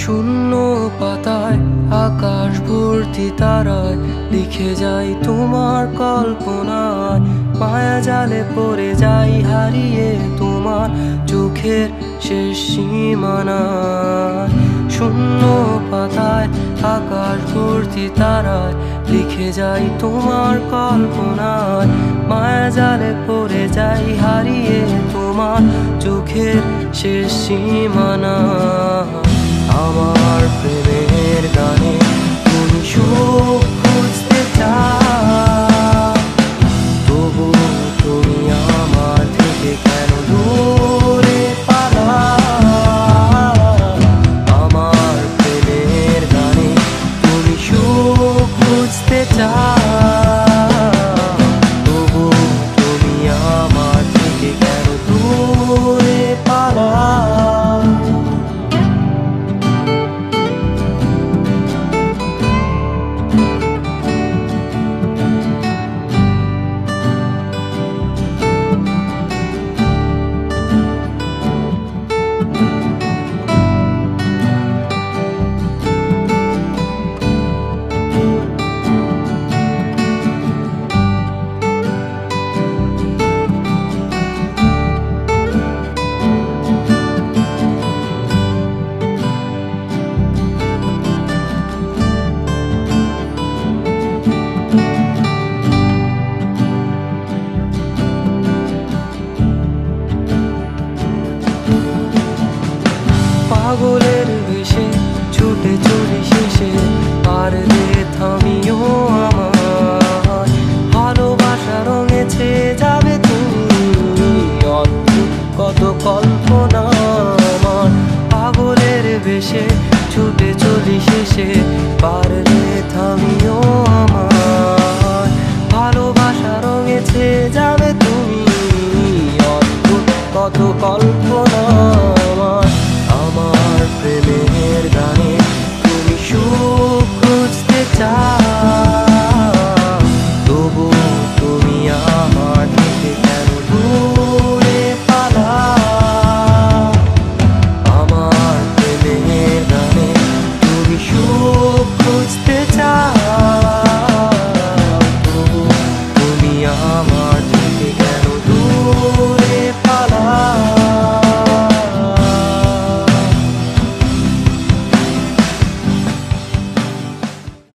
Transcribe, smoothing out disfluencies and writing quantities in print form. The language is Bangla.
শূন্য পাতায় আকাশ ভর্তি তারায় লিখে যাই তোমার কল্পনায়, মায়া জালে পড়ে যাই হারিয়ে তোমার চোখের শেষ সীমানায়। শূন্য পাতায় আকাশ ভর্তি তারায় লিখে যাই তোমার কল্পনায়, মায়া জালে পড়ে যাই হারিয়ে তোমার চোখের শেষ সীমানায়। আমার প্রেমের গানে তুমি সুখ খুঁজতে চাও, তবু তুমি আমার থেকে কেন দূরে পালাও? আমার প্রেমের গানে তুমি সুখ খুঁজতে চাও।